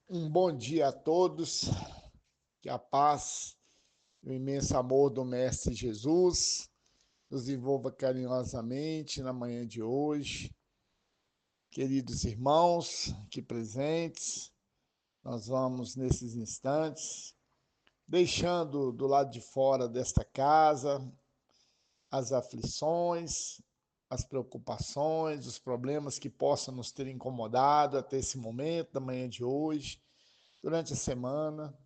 Um bom dia a todos, que a paz e o imenso amor do Mestre Jesus nos envolva carinhosamente na manhã de hoje. Queridos irmãos aqui presentes, nós vamos nesses instantes, deixando do lado de fora desta casa as aflições, as preocupações, os problemas que possam nos ter incomodado até esse momento da manhã de hoje, durante a semana,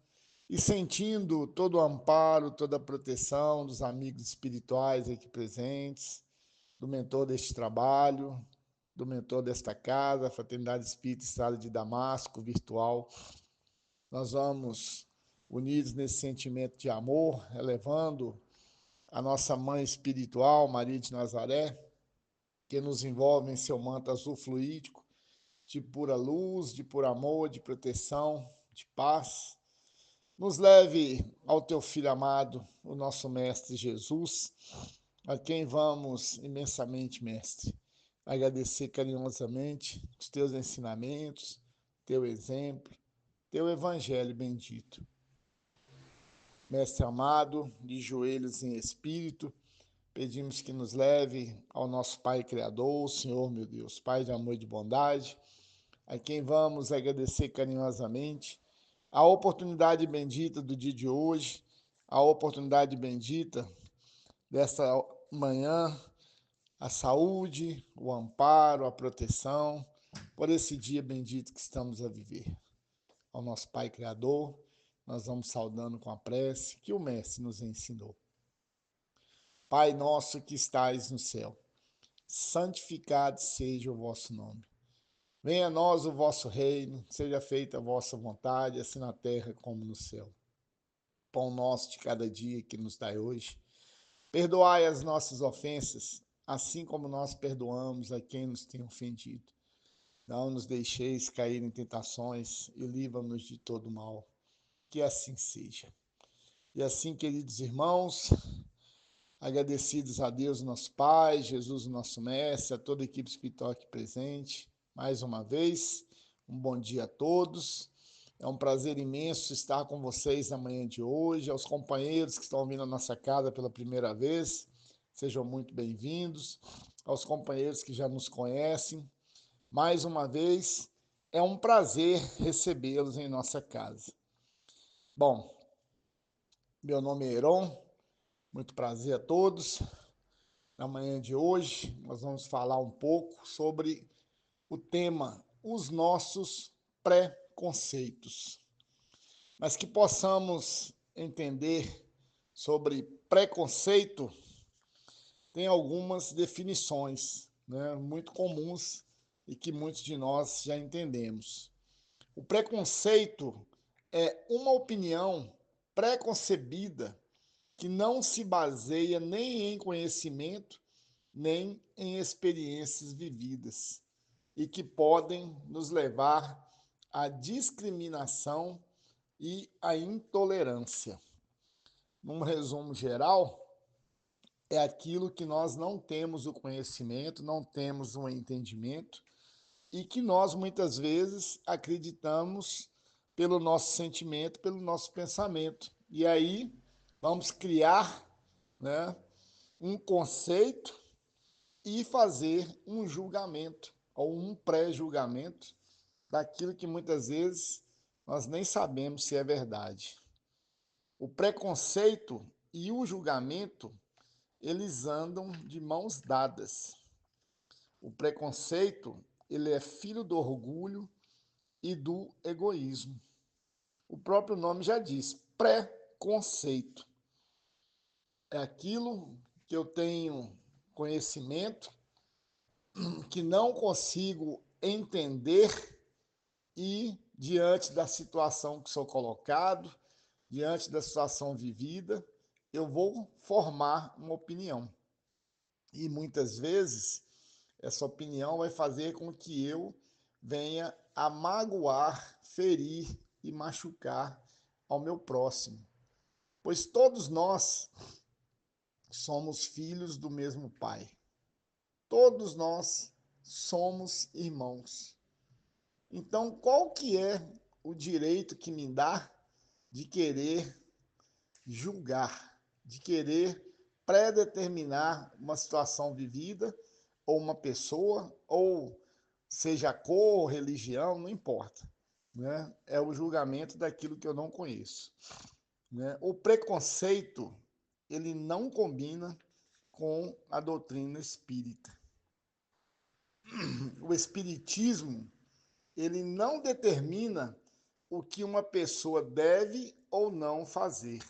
e sentindo todo o amparo, toda a proteção dos amigos espirituais aqui presentes, do mentor deste trabalho, do mentor desta casa, a Fraternidade Espírita Estrada de Damasco, virtual. Nós vamos unidos nesse sentimento de amor, elevando a nossa mãe espiritual, Maria de Nazaré, que nos envolve em seu manto azul fluídico, de pura luz, de puro amor, de proteção, de paz. Nos leve ao teu Filho amado, o nosso Mestre Jesus, a quem vamos imensamente, Mestre, agradecer carinhosamente os teus ensinamentos, teu exemplo, teu Evangelho bendito. Mestre amado, de joelhos em espírito, pedimos que nos leve ao nosso Pai Criador, Senhor, meu Deus, Pai de amor e de bondade, a quem vamos agradecer carinhosamente a oportunidade bendita do dia de hoje, a oportunidade bendita desta manhã, a saúde, o amparo, a proteção, por esse dia bendito que estamos a viver. Ao nosso Pai Criador, nós vamos saudando com a prece que o Mestre nos ensinou. Pai nosso que estais no céu, santificado seja o vosso nome. Venha a nós o vosso reino, seja feita a vossa vontade, assim na terra como no céu. Pão nosso de cada dia que nos dai hoje. Perdoai as nossas ofensas, assim como nós perdoamos a quem nos tem ofendido. Não nos deixeis cair em tentações e livra-nos de todo mal. Que assim seja. E assim, queridos irmãos, agradecidos a Deus, nosso Pai, Jesus, nosso Mestre, a toda a equipe espiritual aqui presente, mais uma vez, um bom dia a todos. É um prazer imenso estar com vocês na manhã de hoje. Aos companheiros que estão vindo à nossa casa pela primeira vez, sejam muito bem-vindos. Aos companheiros que já nos conhecem, mais uma vez, é um prazer recebê-los em nossa casa. Bom, meu nome é Heron, muito prazer a todos. Na manhã de hoje, nós vamos falar um pouco sobre o tema os nossos preconceitos. Mas que possamos entender sobre preconceito, tem algumas definições, né, muito comuns e que muitos de nós já entendemos. O preconceito é uma opinião preconcebida que não se baseia nem em conhecimento, nem em experiências vividas e que podem nos levar à discriminação e à intolerância. Num resumo geral, é aquilo que nós não temos o conhecimento, não temos o entendimento e que nós muitas vezes acreditamos pelo nosso sentimento, pelo nosso pensamento. E aí vamos criar, né, um conceito e fazer um julgamento ou um pré-julgamento daquilo que muitas vezes nós nem sabemos se é verdade. O preconceito e o julgamento, eles andam de mãos dadas. O preconceito, ele é filho do orgulho e do egoísmo. O próprio nome já diz, preconceito. É aquilo que eu tenho conhecimento, que não consigo entender e, diante da situação que sou colocado, diante da situação vivida, eu vou formar uma opinião. E muitas vezes essa opinião vai fazer com que eu venha a magoar, ferir e machucar ao meu próximo. Pois todos nós somos filhos do mesmo Pai. Todos nós somos irmãos. Então, qual que é o direito que me dá de querer julgar, de querer predeterminar uma situação vivida, ou uma pessoa, ou seja cor, religião, não importa. Né? É o julgamento daquilo que eu não conheço. Né? O preconceito, ele não combina com a doutrina espírita. O espiritismo, ele não determina o que uma pessoa deve ou não fazer,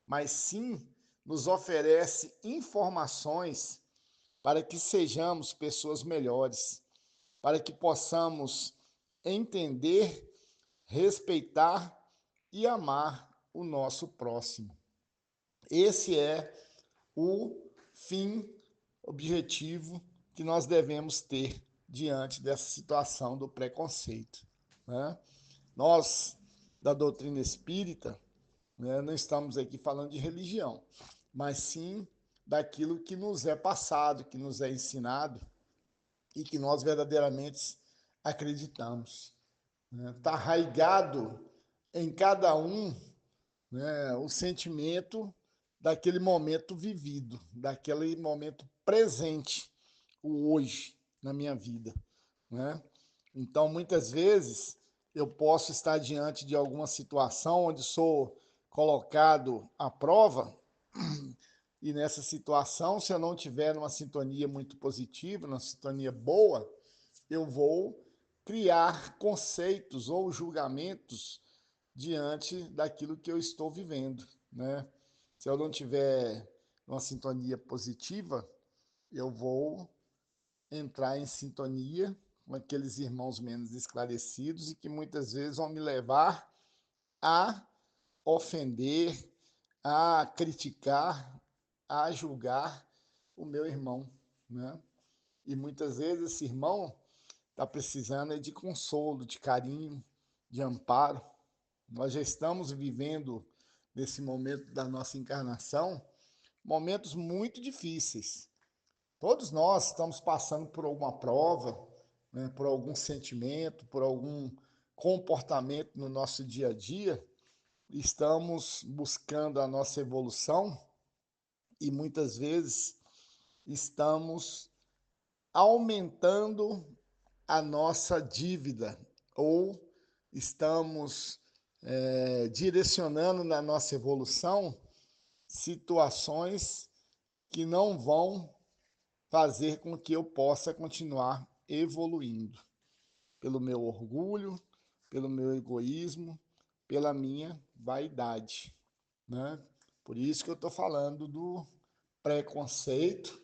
mas sim nos oferece informações para que sejamos pessoas melhores, para que possamos entender, respeitar e amar o nosso próximo. Esse é o fim objetivo que nós devemos ter diante dessa situação do preconceito. Né? Nós, da doutrina espírita, né, não estamos aqui falando de religião, mas sim daquilo que nos é passado, que nos é ensinado e que nós verdadeiramente acreditamos. Está arraigado em cada um, né, o sentimento daquele momento vivido, daquele momento presente, o hoje na minha vida. Né? Então, muitas vezes, eu posso estar diante de alguma situação onde sou colocado à prova, e nessa situação, se eu não tiver uma sintonia muito positiva, uma sintonia boa, eu vou criar conceitos ou julgamentos diante daquilo que eu estou vivendo, né? Se eu não tiver uma sintonia positiva, eu vou entrar em sintonia com aqueles irmãos menos esclarecidos e que muitas vezes vão me levar a ofender, a criticar, a julgar o meu irmão, né? E muitas vezes esse irmão está precisando de consolo, de carinho, de amparo. Nós já estamos vivendo, nesse momento da nossa encarnação, momentos muito difíceis. Todos nós estamos passando por alguma prova, né, por algum sentimento, por algum comportamento no nosso dia a dia. Estamos buscando a nossa evolução e muitas vezes estamos aumentando a nossa dívida ou estamos direcionando na nossa evolução situações que não vão fazer com que eu possa continuar evoluindo, pelo meu orgulho, pelo meu egoísmo, pela minha vaidade. Né? Por isso que eu estou falando do preconceito,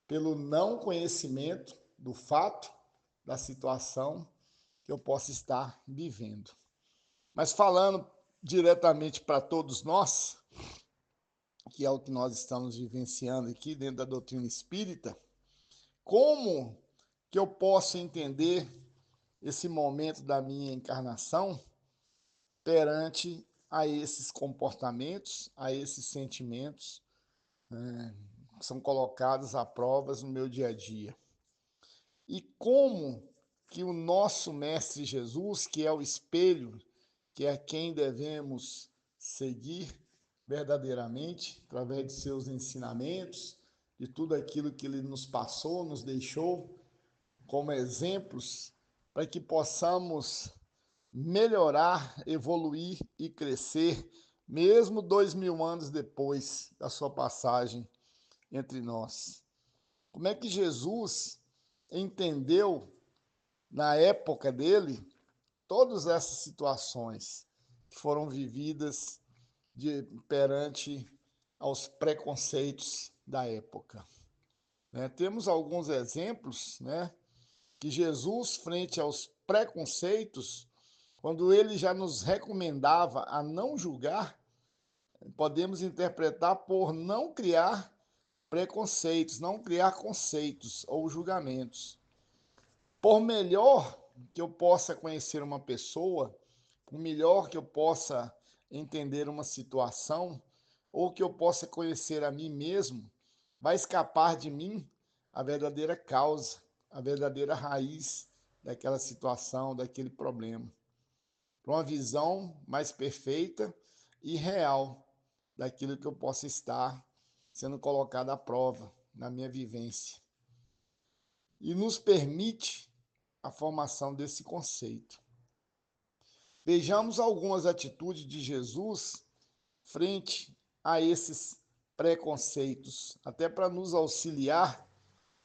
pelo não conhecimento do fato, da situação que eu possa estar vivendo. Mas falando diretamente para todos nós, que é o que nós estamos vivenciando aqui dentro da doutrina espírita, como que eu posso entender esse momento da minha encarnação perante a esses comportamentos, a esses sentimentos, que são colocados à prova no meu dia a dia? E como que o nosso Mestre Jesus, que é o espelho, que é quem devemos seguir verdadeiramente, através de seus ensinamentos, de tudo aquilo que ele nos passou, nos deixou como exemplos, para que possamos melhorar, evoluir e crescer, mesmo 2000 anos depois da sua passagem entre nós. Como é que Jesus entendeu, na época dele, todas essas situações que foram vividas perante aos preconceitos da época? Né? Temos alguns exemplos, né, que Jesus, frente aos preconceitos, quando ele já nos recomendava a não julgar, podemos interpretar por não criar preconceitos, não criar conceitos ou julgamentos. Por melhor que eu possa conhecer uma pessoa, por melhor que eu possa entender uma situação, ou que eu possa conhecer a mim mesmo, vai escapar de mim a verdadeira causa, a verdadeira raiz daquela situação, daquele problema. para uma visão mais perfeita e real daquilo que eu possa estar sendo colocado à prova na minha vivência. E nos permite a formação desse conceito. Vejamos algumas atitudes de Jesus frente a esses preconceitos, até para nos auxiliar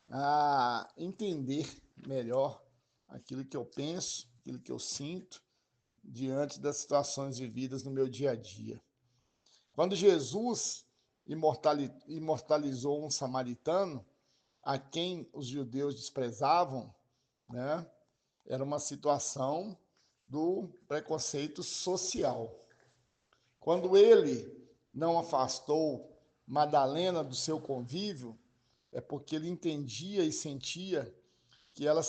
a entender melhor aquilo que eu penso, aquilo que eu sinto diante das situações vividas no meu dia a dia. Quando Jesus imortalizou um samaritano, a quem os judeus desprezavam, né, era uma situação do preconceito social. Quando ele não afastou Madalena do seu convívio, é porque ele entendia e sentia que ela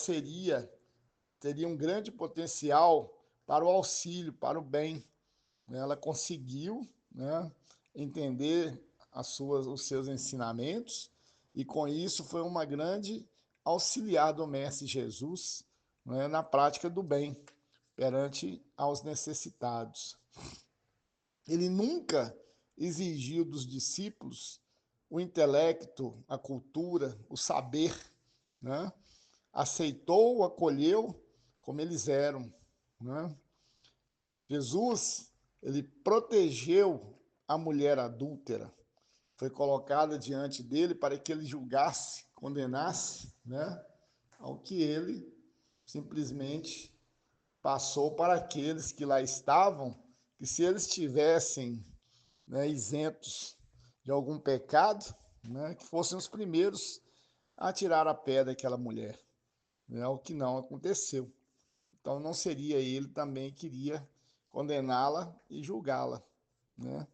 teria um grande potencial para o auxílio, para o bem. Ela conseguiu, né, entender os seus ensinamentos e, com isso, foi uma grande auxiliar do Mestre Jesus, né, na prática do bem perante aos necessitados. Ele nunca exigiu dos discípulos o intelecto, a cultura, o saber, né? Aceitou, acolheu como eles eram, né? Jesus, ele protegeu a mulher adúltera, foi colocada diante dele para que ele julgasse, condenasse, né, ao que ele simplesmente passou para aqueles que lá estavam, que se eles tivessem, né, isentos de algum pecado, né, que fossem os primeiros a tirar a pedra daquela mulher, né, o que não aconteceu. Então não seria ele também que iria condená-la e julgá-la, né?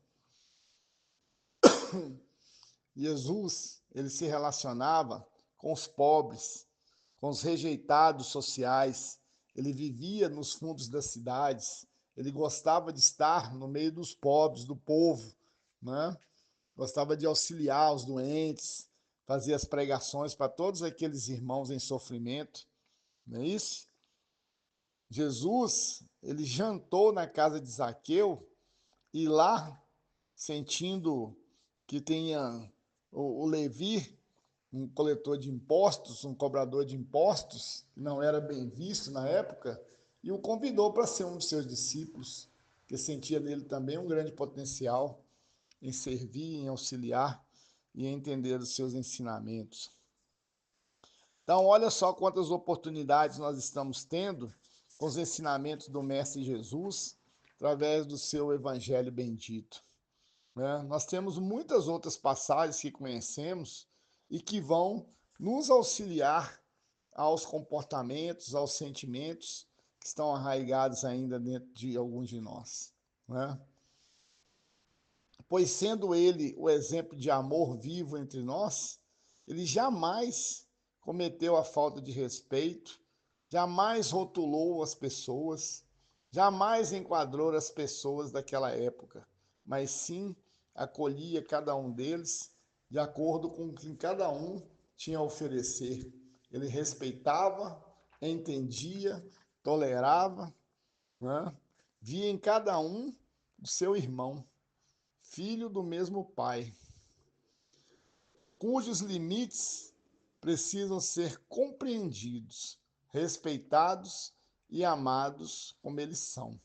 Jesus, ele se relacionava com os pobres, com os rejeitados sociais, ele vivia nos fundos das cidades, ele gostava de estar no meio dos pobres, do povo, né? Gostava de auxiliar os doentes, fazia as pregações para todos aqueles irmãos em sofrimento, não é isso? Jesus, ele jantou na casa de Zaqueu e lá, sentindo que tinha o Levi, um coletor de impostos, um cobrador de impostos, que não era bem visto na época, e o convidou para ser um dos seus discípulos, que sentia nele também um grande potencial em servir, em auxiliar e em entender os seus ensinamentos. Então, olha só quantas oportunidades nós estamos tendo com os ensinamentos do Mestre Jesus, através do seu Evangelho bendito, né? Nós temos muitas outras passagens que conhecemos e que vão nos auxiliar aos comportamentos, aos sentimentos que estão arraigados ainda dentro de alguns de nós, né? Pois sendo ele o exemplo de amor vivo entre nós, ele jamais cometeu a falta de respeito, jamais rotulou as pessoas, jamais enquadrou as pessoas daquela época, mas sim acolhia cada um deles de acordo com o que cada um tinha a oferecer. Ele respeitava, entendia, tolerava, né? Via em cada um o seu irmão, filho do mesmo pai, cujos limites precisam ser compreendidos, respeitados e amados como eles são,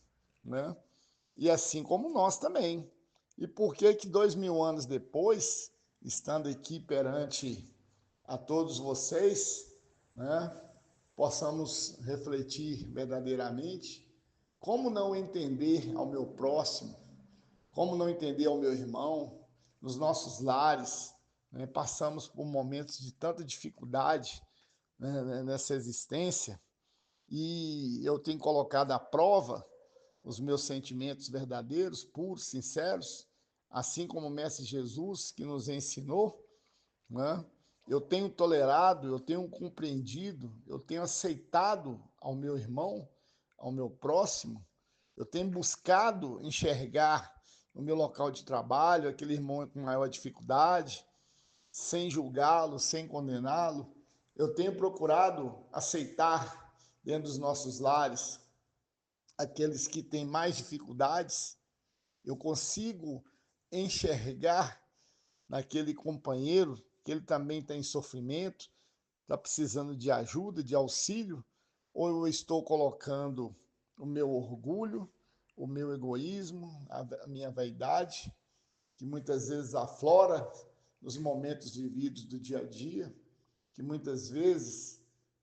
né? E assim como nós também. E por que 2000 anos depois, estando aqui perante a todos vocês, né, possamos refletir verdadeiramente como não entender ao meu próximo, como não entender ao meu irmão, nos nossos lares, né, passamos por momentos de tanta dificuldade, né, nessa existência, e eu tenho colocado à prova os meus sentimentos verdadeiros, puros, sinceros, assim como o Mestre Jesus que nos ensinou, né? Eu tenho tolerado, eu tenho compreendido, eu tenho aceitado ao meu irmão, ao meu próximo, eu tenho buscado enxergar no meu local de trabalho aquele irmão com maior dificuldade, sem julgá-lo, sem condená-lo. Eu tenho procurado aceitar dentro dos nossos lares aqueles que têm mais dificuldades, eu consigo enxergar naquele companheiro que ele também está em sofrimento, está precisando de ajuda, de auxílio, ou eu estou colocando o meu orgulho, o meu egoísmo, a minha vaidade, que muitas vezes aflora nos momentos vividos do dia a dia, que muitas vezes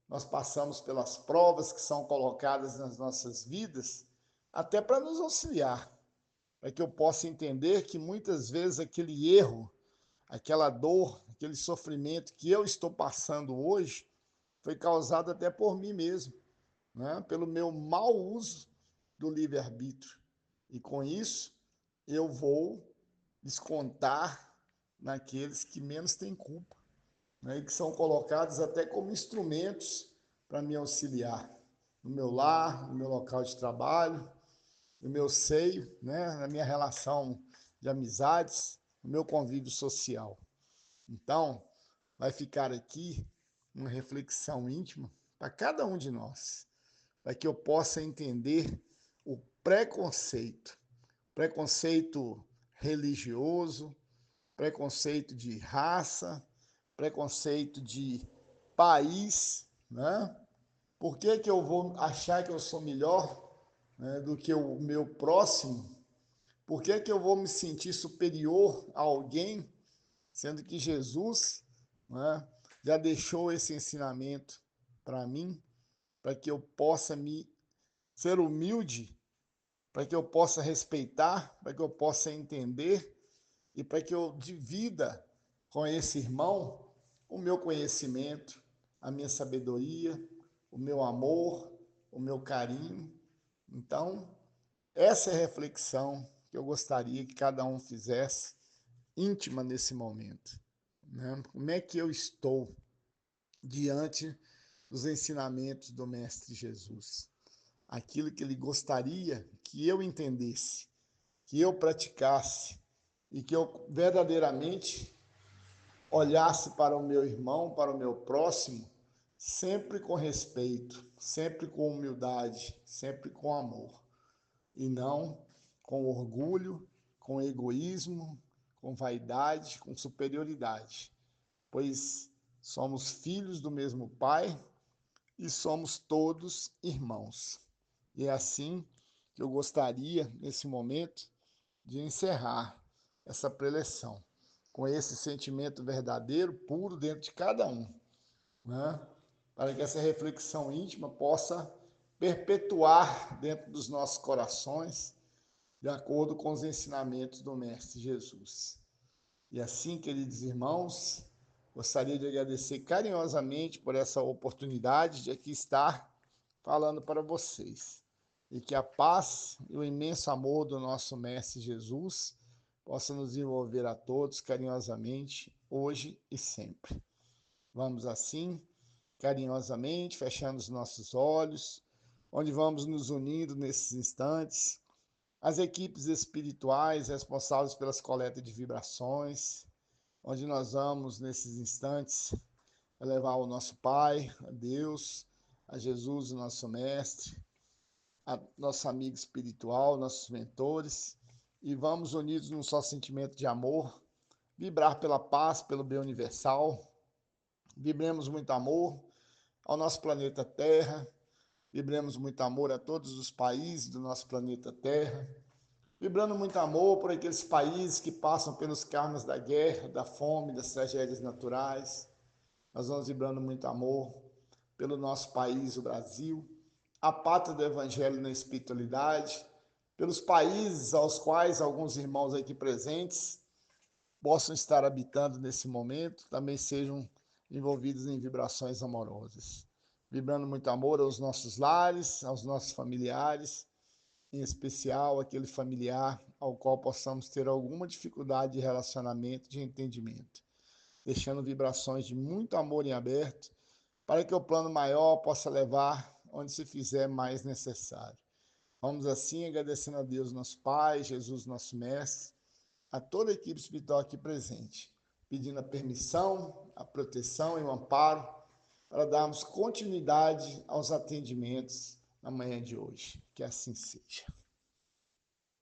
nós passamos pelas provas que são colocadas nas nossas vidas, até para nos auxiliar, para que eu possa entender que muitas vezes aquele erro, aquela dor, aquele sofrimento que eu estou passando hoje, foi causado até por mim mesmo, né? Pelo meu mau uso do livre-arbítrio. E com isso, eu vou descontar naqueles que menos têm culpa, né? E que são colocados até como instrumentos para me auxiliar no meu lar, no meu local de trabalho, no meu seio, né? Na minha relação de amizades, no meu convívio social. Então, vai ficar aqui uma reflexão íntima para cada um de nós, para que eu possa entender o preconceito religioso, preconceito de raça, preconceito de país, né? Por que que eu vou achar que eu sou melhor, né, do que o meu próximo? Por que que eu vou me sentir superior a alguém, sendo que Jesus, né, já deixou esse ensinamento para mim, para que eu possa me ser humilde, para que eu possa respeitar, para que eu possa entender e para que eu divida com esse irmão o meu conhecimento, a minha sabedoria, o meu amor, o meu carinho. Então, essa é a reflexão que eu gostaria que cada um fizesse íntima nesse momento, né? Como é que eu estou diante dos ensinamentos do Mestre Jesus? Aquilo que ele gostaria que eu entendesse, que eu praticasse e que eu verdadeiramente olhasse para o meu irmão, para o meu próximo, sempre com respeito, sempre com humildade, sempre com amor, e não com orgulho, com egoísmo, com vaidade, com superioridade, pois somos filhos do mesmo Pai e somos todos irmãos. E é assim que eu gostaria, nesse momento, de encerrar essa preleção, com esse sentimento verdadeiro, puro dentro de cada um, né? Para que essa reflexão íntima possa perpetuar dentro dos nossos corações, de acordo com os ensinamentos do Mestre Jesus. E assim, queridos irmãos, gostaria de agradecer carinhosamente por essa oportunidade de aqui estar falando para vocês. E que a paz e o imenso amor do nosso Mestre Jesus possa nos envolver a todos carinhosamente, hoje e sempre. Vamos assim, carinhosamente, fechando os nossos olhos, onde vamos nos unindo nesses instantes, as equipes espirituais responsáveis pelas coletas de vibrações, onde nós vamos, nesses instantes, elevar ao nosso Pai, a Deus, a Jesus, o nosso Mestre, a nosso amigo espiritual, nossos mentores, e vamos unidos num só sentimento de amor, vibrar pela paz, pelo bem universal. Vibremos muito amor ao nosso planeta Terra, vibremos muito amor a todos os países do nosso planeta Terra, vibrando muito amor por aqueles países que passam pelos karmas da guerra, da fome, das tragédias naturais. Nós vamos vibrando muito amor pelo nosso país, o Brasil, a pátria do Evangelho na espiritualidade, pelos países aos quais alguns irmãos aqui presentes possam estar habitando nesse momento, também sejam envolvidos em vibrações amorosas. Vibrando muito amor aos nossos lares, aos nossos familiares, em especial aquele familiar ao qual possamos ter alguma dificuldade de relacionamento, de entendimento, deixando vibrações de muito amor em aberto, para que o plano maior possa levar onde se fizer mais necessário. Vamos assim agradecendo a Deus, nosso Pai, Jesus, nosso Mestre, a toda a equipe espiritual aqui presente, pedindo a permissão, a proteção e o amparo para darmos continuidade aos atendimentos na manhã de hoje. Que assim seja.